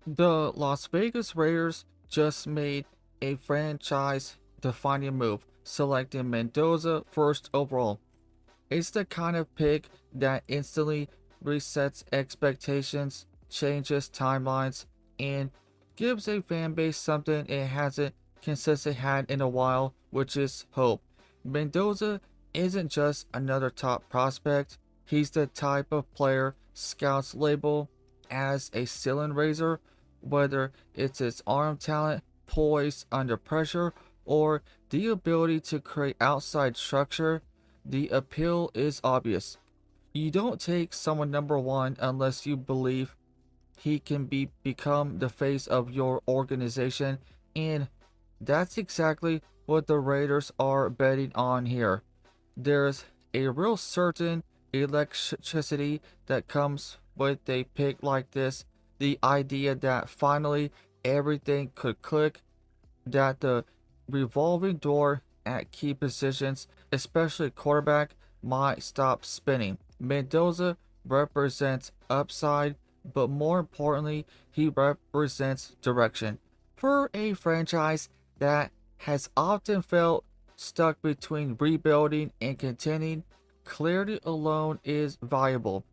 The Las Vegas Raiders just made a franchise defining move, selecting Mendoza first overall. It's the kind of pick that instantly resets expectations, changes timelines, and gives a fan base something it hasn't consistently had in a while, which is hope. Mendoza isn't just another top prospect, he's the type of player scouts label as a ceiling raiser, whether it's his arm talent, poise under pressure, or the ability to create outside structure. The appeal is obvious. You don't take someone number one unless you believe he can become the face of your organization, and that's exactly what the Raiders are betting on here. There's a real certain electricity that comes with a pick like this. The idea that finally everything could click, that the revolving door at key positions, especially quarterback, might stop spinning. Mendoza represents upside, but more importantly, he represents direction. For a franchise that has often felt stuck between rebuilding and contending, clarity alone is valuable.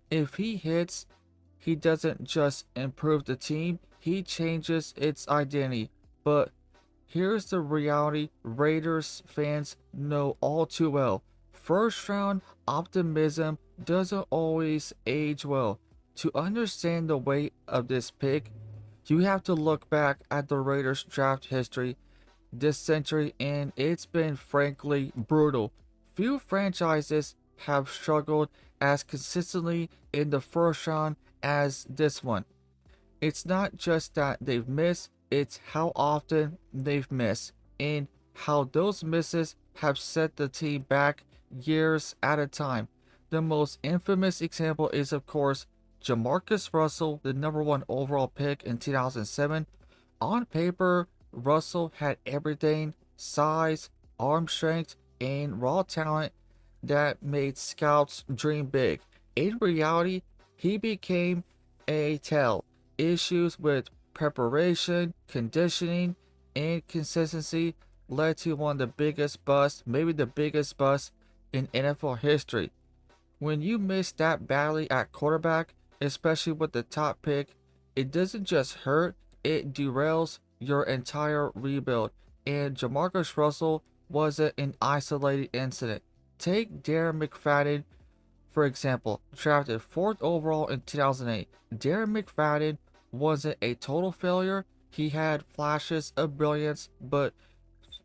If he hits, he doesn't just improve the team, he changes its identity. But here's the reality Raiders fans know all too well. First round optimism doesn't always age well. To understand the weight of this pick, you have to look back at the Raiders' draft history this century, and it's been frankly brutal. Few franchises have struggled as consistently in the first round as this one. It's not just that they've missed, it's how often they've missed, and how those misses have set the team back years at a time. The most infamous example is, of course, Jamarcus Russell, the number one overall pick in 2007. On paper, Russell had everything: size, arm strength, and raw talent that made scouts dream big. In reality, he became a tell. Issues with preparation, conditioning, and consistency led to one of the biggest busts, maybe the biggest bust in NFL history. When you miss that badly at quarterback, especially with the top pick, it doesn't just hurt, it derails your entire rebuild. And Jamarcus Russell wasn't an isolated incident. Take Darren McFadden, for example, drafted 4th overall in 2008. Darren McFadden wasn't a total failure. He had flashes of brilliance, but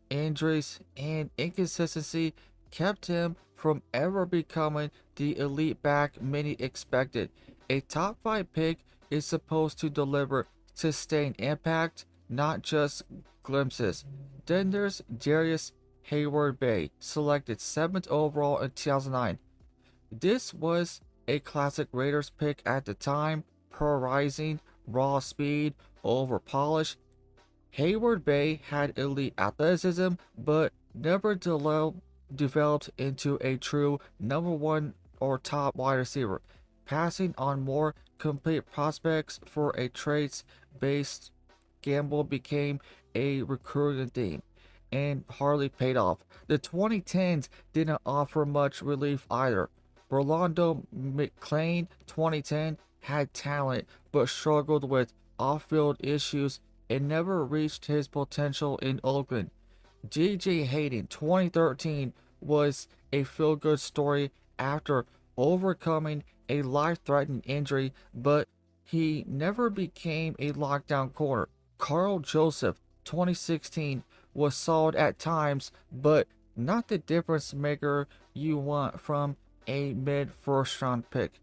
injuries and inconsistency kept him from ever becoming the elite back many expected. A top 5 pick is supposed to deliver sustained impact, not just glimpses. Then there's Darius Hayward Bay, selected 7th overall in 2009. This was a classic Raiders pick at the time, polarizing, raw speed over polish. Hayward Bay had elite athleticism, but never developed into a true number one or top wide receiver, passing on more complete prospects for a traits based gamble became a recurring theme and hardly paid off. The 2010s didn't offer much relief either. Rolando McClain 2010 had talent but struggled with off-field issues and never reached his potential in Oakland. J.J. Hayden 2013 was a feel-good story after overcoming a life-threatening injury, but he never became a lockdown corner. Carl Joseph 2016 was solid at times, but not the difference maker you want from a mid first round pick.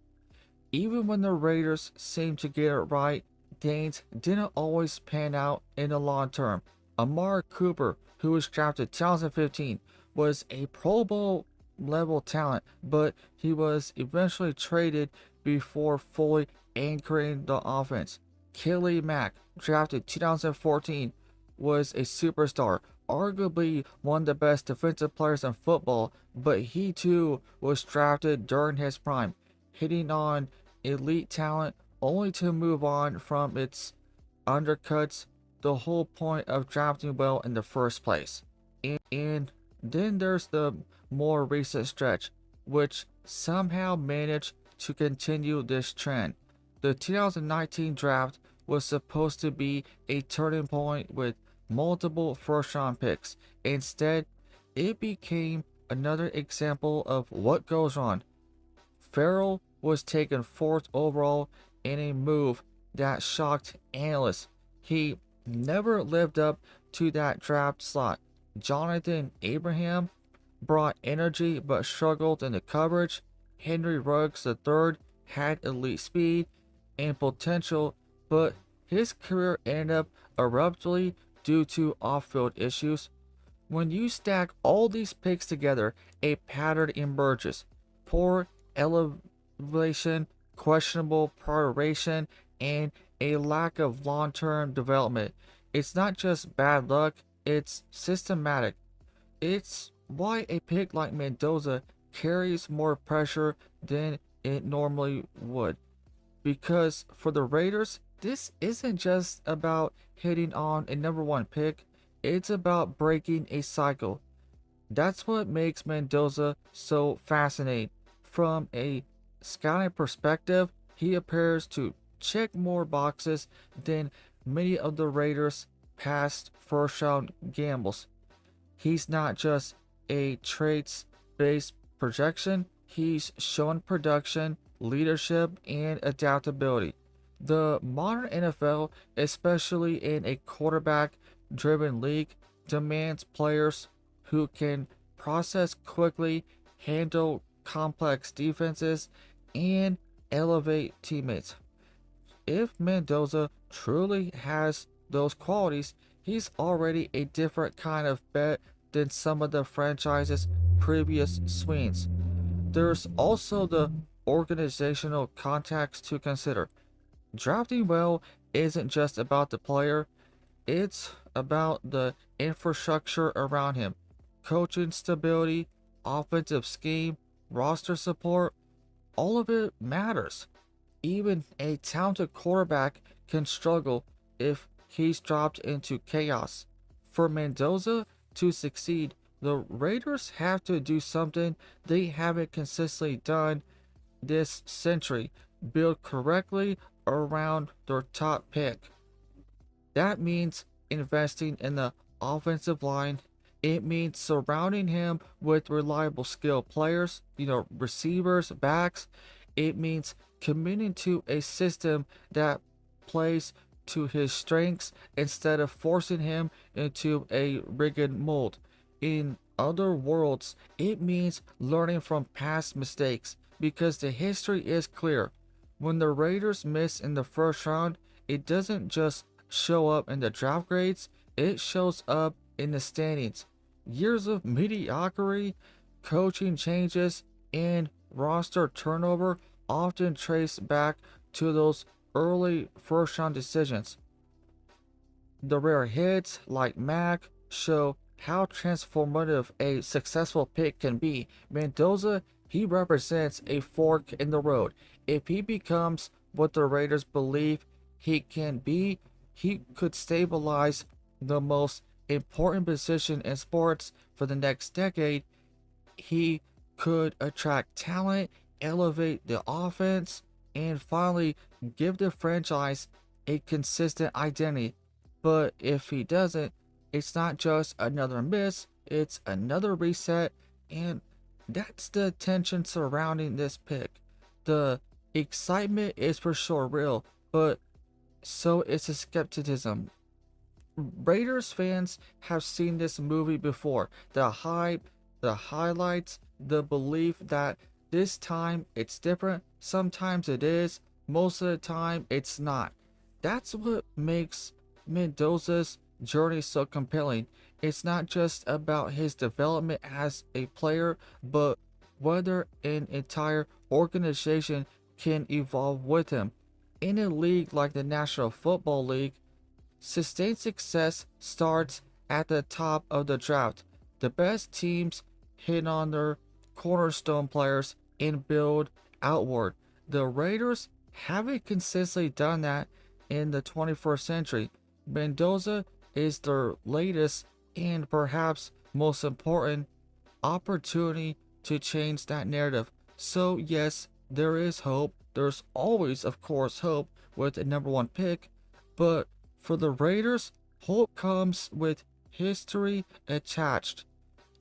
Even when the Raiders seemed to get it right, things didn't always pan out in the long term. Amari Cooper, who was drafted 2015, was a Pro Bowl level talent, but he was eventually traded before fully anchoring the offense. Kelly Mack, drafted 2014, was a superstar, arguably one of the best defensive players in football, but he too was drafted during his prime, hitting on elite talent only to move on from its undercuts the whole point of drafting well in the first place. And then there's the more recent stretch, which somehow managed to continue this trend. The 2019 draft was supposed to be a turning point with multiple first round picks. Instead, it became another example of what goes wrong. Farrell was taken fourth overall in a move that shocked analysts. He never lived up to that draft slot. Jonathan Abraham brought energy but struggled in the coverage. Henry Ruggs III had elite speed and potential, but his career ended up abruptly due to off field issues. When you stack all these picks together, a pattern emerges. Poor elevation, questionable preparation, and a lack of long term development. It's not just bad luck, it's systematic. It's why a pick like Mendoza carries more pressure than it normally would. Because for the Raiders, this isn't just about hitting on a number one pick, it's about breaking a cycle. That's what makes Mendoza so fascinating. From a scouting perspective, he appears to check more boxes than many of the Raiders' past first round gambles. He's not just a traits based projection, he's shown production, leadership, and adaptability. The modern NFL, especially in a quarterback driven league, demands players who can process quickly, handle complex defenses, and elevate teammates. If Mendoza truly has those qualities, he's already a different kind of bet than some of the franchise's previous swings. There's also the organizational context to consider. Drafting well isn't just about the player, it's about the infrastructure around him. Coaching stability, offensive scheme, roster support, all of it matters. Even a talented quarterback can struggle if he's dropped into chaos. For Mendoza to succeed, the Raiders have to do something they haven't consistently done this century: build correctly around their top pick. That means investing in the offensive line. It means surrounding him with reliable skill players, receivers, backs. It means committing to a system that plays to his strengths instead of forcing him into a rigid mold. In other words, it means learning from past mistakes because the history is clear. When the Raiders miss in the first round, it doesn't just show up in the draft grades, it shows up in the standings. Years of mediocrity, coaching changes, and roster turnover often trace back to those early first round decisions. The rare hits, like Mac, show how transformative a successful pick can be. Mendoza, he represents a fork in the road. If he becomes what the Raiders believe he can be, he could stabilize the most important position in sports for the next decade. He could attract talent, elevate the offense, and finally give the franchise a consistent identity. But if he doesn't, it's not just another miss, it's another reset, and that's the tension surrounding this pick. The excitement is for sure real, but so is the skepticism. Raiders fans have seen this movie before. The hype, the highlights, the belief that this time it's different. Sometimes it is, most of the time it's not. That's what makes Mendoza's journey so compelling. It's not just about his development as a player, but whether an entire organization can evolve with him. In a league like the National Football League, sustained success starts at the top of the draft. The best teams hit on their cornerstone players and build outward. The Raiders haven't consistently done that. in the 21st century. Mendoza is their latest and perhaps most important opportunity to change that narrative. So, yes, there is hope. There's always, of course, hope with the number one pick. But for the Raiders, hope comes with history attached.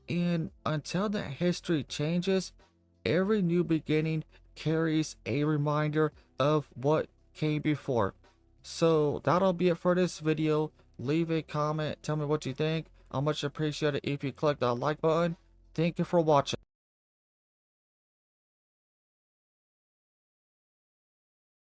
And until that history changes, every new beginning carries a reminder of what came before. So that'll be it for this video. Leave a comment, tell me what you think. I'll much appreciate it if you click that like button. Thank you for watching.